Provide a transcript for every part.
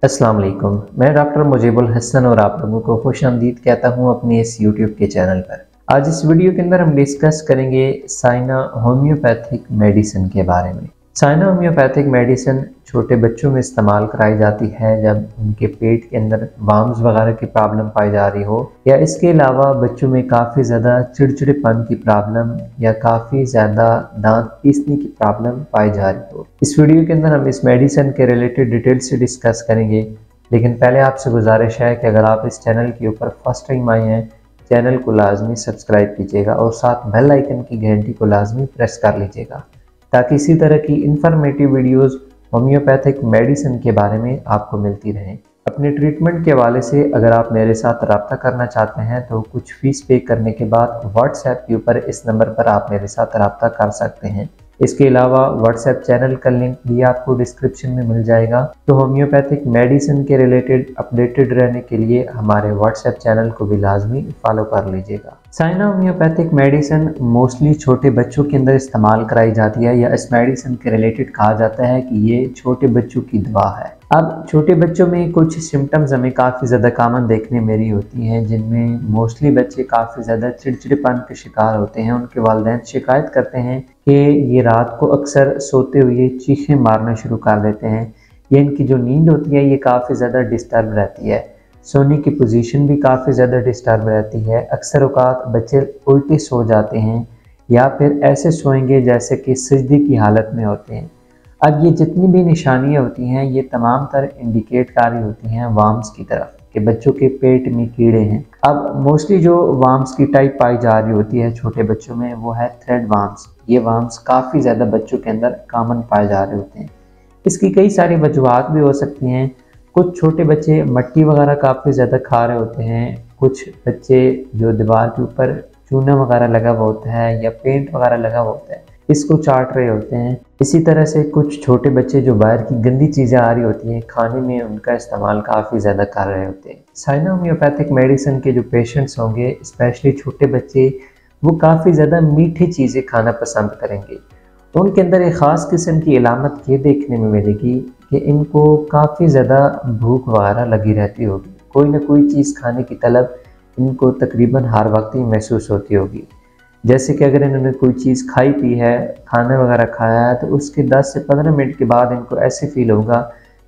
अस्सलाम वालेकुम। मैं डॉक्टर मुजीबुल हसन और आप लोगों को खुशामदीद कहता हूं अपने इस यूट्यूब के चैनल पर। आज इस वीडियो के अंदर हम डिस्कस करेंगे साइना होम्योपैथिक मेडिसिन के बारे में। साइना होम्योपैथिक मेडिसिन छोटे बच्चों में इस्तेमाल कराई जाती है जब उनके पेट के अंदर वाम्स वगैरह की प्रॉब्लम पाई जा रही हो, या इसके अलावा बच्चों में काफ़ी ज़्यादा चिड़चिड़ेपन की प्रॉब्लम या काफ़ी ज़्यादा दांत पीसने की प्रॉब्लम पाई जा रही हो। इस वीडियो के अंदर हम इस मेडिसिन के रिलेटेड डिटेल से डिस्कस करेंगे, लेकिन पहले आपसे गुजारिश है कि अगर आप इस चैनल के ऊपर फर्स्ट टाइम आए हैं, चैनल को लाजमी सब्सक्राइब कीजिएगा और साथ बेल आइकन की घंटी को लाजमी प्रेस कर लीजिएगा ताकि इसी तरह की इंफॉर्मेटिव वीडियोस होम्योपैथिक मेडिसिन के बारे में आपको मिलती रहें। अपने ट्रीटमेंट के हवाले से अगर आप मेरे साथ रब्ता करना चाहते हैं तो कुछ फ़ीस पे करने के बाद व्हाट्सएप के ऊपर इस नंबर पर आप मेरे साथ रब्ता कर सकते हैं। इसके अलावा व्हाट्सएप चैनल का लिंक भी आपको डिस्क्रिप्शन में मिल जाएगा। तो होम्योपैथिक मेडिसिन के रिलेटेड अपडेटेड रहने के लिए हमारे व्हाट्सएप चैनल को भी लाजमी फॉलो कर लीजिएगा। साइना होम्योपैथिक मेडिसिन मोस्टली छोटे बच्चों के अंदर इस्तेमाल कराई जाती है, या इस मेडिसिन के रिलेटेड कहा जाता है कि ये छोटे बच्चों की दवा है। अब छोटे बच्चों में कुछ सिम्टम्स हमें काफ़ी ज़्यादा कॉमन देखने मेरी होती हैं, जिनमें मोस्टली बच्चे काफ़ी ज़्यादा चिड़चिड़ेपन के शिकार होते हैं। उनके वालिदैन शिकायत करते हैं कि ये रात को अक्सर सोते हुए चीखें मारना शुरू कर देते हैं, या इनकी जो नींद होती है ये काफ़ी ज़्यादा डिस्टर्ब रहती है। सोने की पोजीशन भी काफ़ी ज़्यादा डिस्टर्ब रहती है। अक्सर औकात बच्चे उल्टे सो जाते हैं या फिर ऐसे सोएंगे जैसे कि सजदे की हालत में होते हैं। अब ये जितनी भी निशानियाँ होती हैं ये तमाम तर इंडिकेट कर रही होती हैं वाम्स की तरफ कि बच्चों के पेट में कीड़े हैं। अब मोस्टली जो वाम्स की टाइप पाई जा रही होती है छोटे बच्चों में वो है थ्रेड वाम्स। ये वाम्स काफ़ी ज़्यादा बच्चों के अंदर कॉमन पाए जा रहे होते हैं। इसकी कई सारी वजूहात भी हो सकती हैं। कुछ छोटे बच्चे मट्टी वगैरह काफ़ी ज़्यादा खा रहे होते हैं। कुछ बच्चे जो दीवार के ऊपर चूना वगैरह लगा हुआ होता है या पेंट वगैरह लगा हुआ होता है इसको चाट रहे होते हैं। इसी तरह से कुछ छोटे बच्चे जो बाहर की गंदी चीज़ें आ रही होती हैं खाने में उनका इस्तेमाल काफ़ी ज़्यादा कर रहे होते हैं। साइना होम्योपैथिक मेडिसिन के जो पेशेंट्स होंगे, स्पेशली छोटे बच्चे, वो काफ़ी ज़्यादा मीठी चीज़ें खाना पसंद करेंगे। उनके अंदर एक ख़ास किस्म की अलामत ये देखने में मिलेगी कि इनको काफ़ी ज़्यादा भूख वगैरह लगी रहती होगी। कोई ना कोई चीज़ खाने की तलब इनको तकरीबन हर वक्त ही महसूस होती होगी। जैसे कि अगर इन्होंने कोई चीज़ खाई पी है, खाना वगैरह खाया है, तो उसके 10 से 15 मिनट के बाद इनको ऐसे फील होगा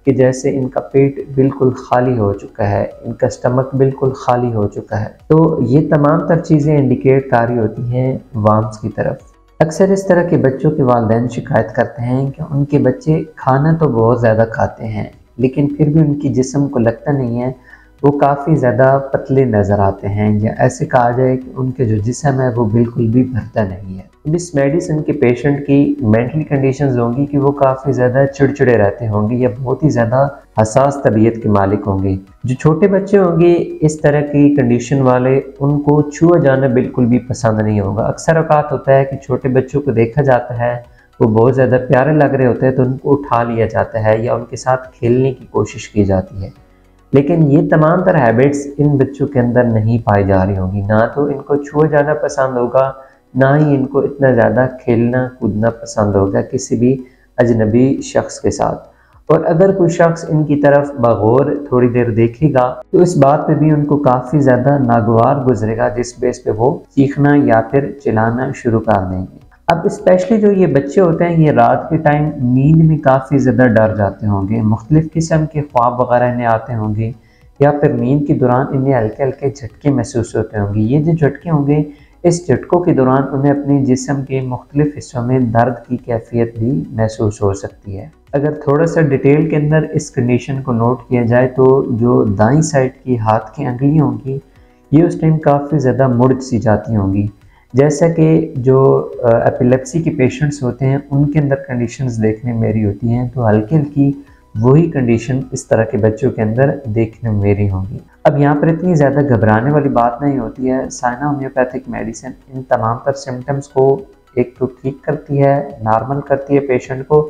कि जैसे इनका पेट बिल्कुल खाली हो चुका है, इनका स्टमक बिल्कुल खाली हो चुका है। तो ये तमाम तर चीज़ें इंडिकेट कर रही होती हैं वाम्स की तरफ। अक्सर इस तरह के बच्चों के वालिदैन शिकायत करते हैं कि उनके बच्चे खाना तो बहुत ज़्यादा खाते हैं, लेकिन फिर भी उनकी जिस्म को लगता नहीं है, वो काफ़ी ज़्यादा पतले नज़र आते हैं, या ऐसे कहा जाए कि उनके जो जिस्म है वो बिल्कुल भी भरता नहीं है। इस मेडिसिन के पेशेंट की मेंटली कंडीशंस होंगी कि वो काफ़ी ज़्यादा चिड़चिड़े रहते होंगे या बहुत ही ज़्यादा हसास तबीयत के मालिक होंगे। जो छोटे बच्चे होंगे इस तरह की कंडीशन वाले, उनको छुआ जाना बिल्कुल भी पसंद नहीं होगा। अक्सर औकात होता है कि छोटे बच्चों को देखा जाता है वो बहुत ज़्यादा प्यारे लग रहे होते हैं तो उनको उठा लिया जाता है या उनके साथ खेलने की कोशिश की जाती है, लेकिन ये तमाम तरह हैबिट्स इन बच्चों के अंदर नहीं पाई जा रही होंगी। ना तो इनको छुआ जाना पसंद होगा, ना ही इनको इतना ज़्यादा खेलना कूदना पसंद होगा किसी भी अजनबी शख्स के साथ। और अगर कोई शख्स इनकी तरफ बगौर थोड़ी देर देखेगा तो इस बात पे भी उनको काफ़ी ज़्यादा नागवार गुजरेगा, जिस बेस पे वो चीखना या फिर चिल्लाना शुरू कर देंगे। अब स्पेशली जो ये बच्चे होते हैं ये रात के टाइम नींद में काफ़ी ज़्यादा डर जाते होंगे, मुख्तलिफ़ किस्म के ख्वाब वगैरह इन्हें आते होंगे, या फिर नींद के दौरान इन्हें हल्के हल्के झटके महसूस होते होंगे। ये जो झटके होंगे, इस झटकों के दौरान उन्हें अपने जिस्म के मुख्तलिफ़ हिस्सों में दर्द की कैफियत भी महसूस हो सकती है। अगर थोड़ा सा डिटेल के अंदर इस कंडीशन को नोट किया जाए तो जो दाईं साइड की हाथ की अंगुलियाँ होंगी ये उस टाइम काफ़ी ज़्यादा मुड़ सी जाती होंगी। जैसा कि जो एपिलेप्सी के पेशेंट्स होते हैं उनके अंदर कंडीशंस देखने में मेरी होती हैं, तो हल्की हल्की वही कंडीशन इस तरह के बच्चों के अंदर देखने में मेरी होंगी। अब यहाँ पर इतनी ज़्यादा घबराने वाली बात नहीं होती है। साइना होम्योपैथिक मेडिसिन इन तमाम तर सिम्टम्स को एक तो ठीक करती है, नॉर्मल करती है पेशेंट को,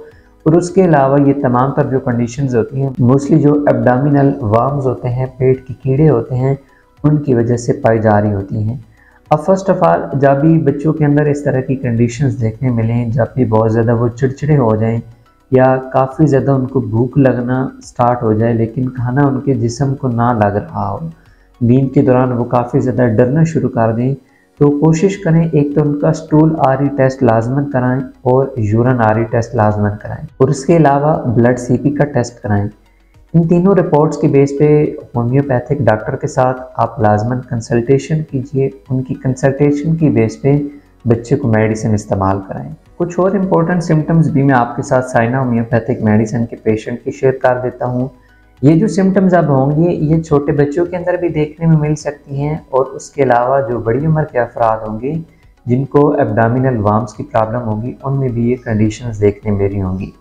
और उसके अलावा ये तमाम तर जो कंडीशंस होती हैं मोस्टली जो एब्डोमिनल वार्म्स होते हैं, पेट के कीड़े होते हैं, उनकी वजह से पाई जा रही होती हैं। अब फर्स्ट ऑफ ऑल जब भी बच्चों के अंदर इस तरह की कंडीशंस देखने मिलें, जब भी बहुत ज़्यादा वो चिड़चिड़े हो जाएं या काफ़ी ज़्यादा उनको भूख लगना स्टार्ट हो जाए लेकिन खाना उनके जिस्म को ना लग रहा हो, नींद के दौरान वो काफ़ी ज़्यादा डरना शुरू कर दें, तो कोशिश करें एक तो उनका स्टूल आरी टेस्ट लाजमन कराएं और यूरिन आरी टेस्ट लाजमन कराएं और इसके अलावा ब्लड सीपी का टेस्ट कराएं। इन तीनों रिपोर्ट्स के बेस पे होम्योपैथिक डॉक्टर के साथ आप लाजमन कंसल्टेशन कीजिए। उनकी कंसल्टेशन की बेस पे बच्चे को मेडिसिन इस्तेमाल कराएं। कुछ और इम्पोर्टेंट सिम्टम्स भी मैं आपके साथ साइना होम्योपैथिक मेडिसिन के पेशेंट की शेयर कर देता हूँ। ये जो सिम्टम्स अब होंगे ये छोटे बच्चों के अंदर भी देखने में मिल सकती हैं और उसके अलावा जो बड़ी उम्र के अफराद होंगे जिनको एब्डोमिनल वार्म्स की प्रॉब्लम होगी उनमें भी ये कंडीशंस देखने में मिली होंगी।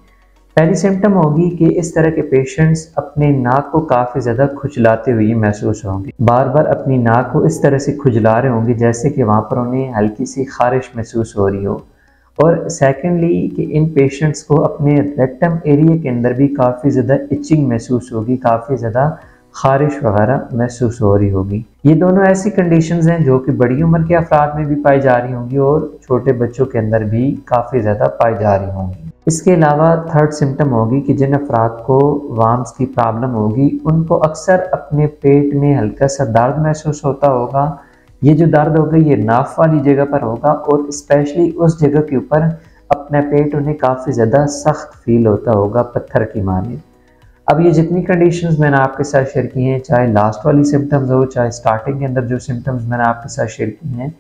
पहली सिम्टम होगी कि इस तरह के पेशेंट्स अपने नाक को काफ़ी ज़्यादा खुजलाते हुए महसूस होंगे, बार बार अपनी नाक को इस तरह से खुजला रहे होंगे जैसे कि वहाँ पर उन्हें हल्की सी खारिश महसूस हो रही हो। और सेकेंडली कि इन पेशेंट्स को अपने रेक्टम एरिया के अंदर भी काफ़ी ज़्यादा इचिंग महसूस होगी, काफ़ी ज़्यादा खारिश वगैरह महसूस हो रही होगी। ये दोनों ऐसी कंडीशंस हैं जो कि बड़ी उम्र के अफराद में भी पाई जा रही होंगी और छोटे बच्चों के अंदर भी काफ़ी ज़्यादा पाई जा रही होंगी। इसके अलावा थर्ड सिम्टम होगी कि जिन अफराद को वार्म्स की प्रॉब्लम होगी उनको अक्सर अपने पेट में हल्का सा दर्द महसूस होता होगा। ये जो दर्द होगा ये नाफ वाली जगह पर होगा और स्पेशली उस जगह के ऊपर अपना पेट उन्हें काफ़ी ज़्यादा सख्त फील होता होगा पत्थर की माने। अब ये जितनी कंडीशंस मैंने आपके साथ शेयर की हैं, चाहे लास्ट वाली सिम्टम्स हो चाहे स्टार्टिंग के अंदर जो सिम्टम्स मैंने आपके साथ शेयर की हैं,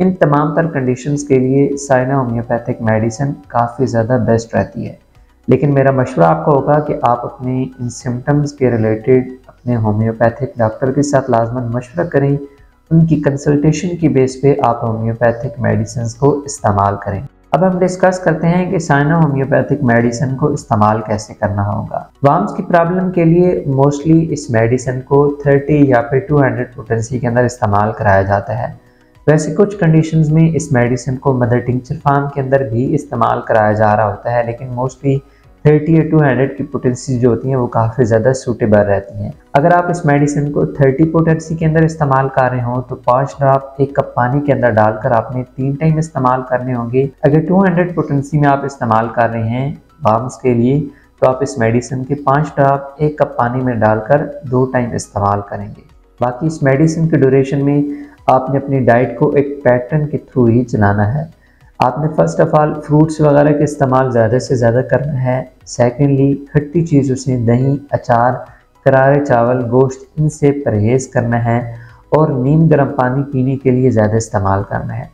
इन तमाम तर कंडीशंस के लिए साइना होम्योपैथिक मेडिसिन काफ़ी ज़्यादा बेस्ट रहती है। लेकिन मेरा मशवरा आपको होगा कि आप अपने इन सिम्टम्स के रिलेटेड अपने होम्योपैथिक डॉक्टर के साथ लाजमन मशवरा करें। उनकी कंसल्टेशन की बेस पे आप होम्योपैथिक मेडिसिन को इस्तेमाल करें। अब हम डिस्कस करते हैं कि साइना होम्योपैथिक मेडिसिन को इस्तेमाल कैसे करना होगा। वार्म्स की प्रॉब्लम के लिए मोस्टली इस मेडिसिन को 30 या फिर 200 पोटेंसी के अंदर इस्तेमाल कराया जाता है। वैसे कुछ कंडीशंस में इस मेडिसिन को मदर टिंचर फार्म के अंदर भी इस्तेमाल कराया जा रहा होता है, लेकिन मोस्टली 30 या 200 की पोटेंसी जो होती हैं वो काफ़ी ज़्यादा सूटेबल रहती हैं। अगर आप इस मेडिसिन को 30 पोटेंसी के अंदर इस्तेमाल कर रहे हो तो 5 ड्रॉप 1 कप पानी के अंदर डालकर आपने 3 टाइम इस्तेमाल करने होंगे। अगर 200 पोटेंसी में आप इस्तेमाल कर रहे हैं वार्म्स के लिए तो आप इस मेडिसिन के 5 ड्रॉप 1 कप पानी में डालकर 2 टाइम इस्तेमाल करेंगे। बाकी इस मेडिसिन के ड्यूरेशन में आपने अपनी डाइट को एक पैटर्न के थ्रू ही चलाना है। आपने फर्स्ट ऑफ ऑल फ्रूट्स वगैरह का इस्तेमाल ज़्यादा से ज़्यादा करना है। सेकेंडली खट्टी चीज़ों से दही, अचार, करारे चावल, गोश्त इनसे परहेज़ करना है और नीम गर्म पानी पीने के लिए ज़्यादा इस्तेमाल करना है।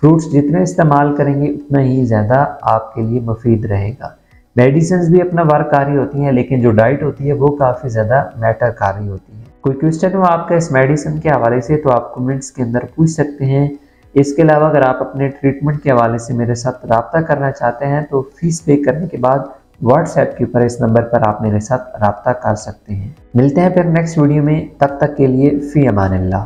फ्रूट्स जितने इस्तेमाल करेंगे उतना ही ज़्यादा आपके लिए मुफीद रहेगा। मेडिसिन भी अपना वर्क कर रही होती हैं लेकिन जो डाइट होती है वो काफ़ी ज़्यादा मैटर कर रही होती है। कोई क्वेश्चन हो आपका इस मेडिसिन के हवाले से तो आप कमेंट्स के अंदर पूछ सकते हैं। इसके अलावा अगर आप अपने ट्रीटमेंट के हवाले से मेरे साथ रब्ता करना चाहते हैं तो फीस पे करने के बाद व्हाट्सएप के ऊपर इस नंबर पर आप मेरे साथ रब्ता कर सकते हैं। मिलते हैं फिर नेक्स्ट वीडियो में, तब तक के लिए फ़ी अमानिल्लाह।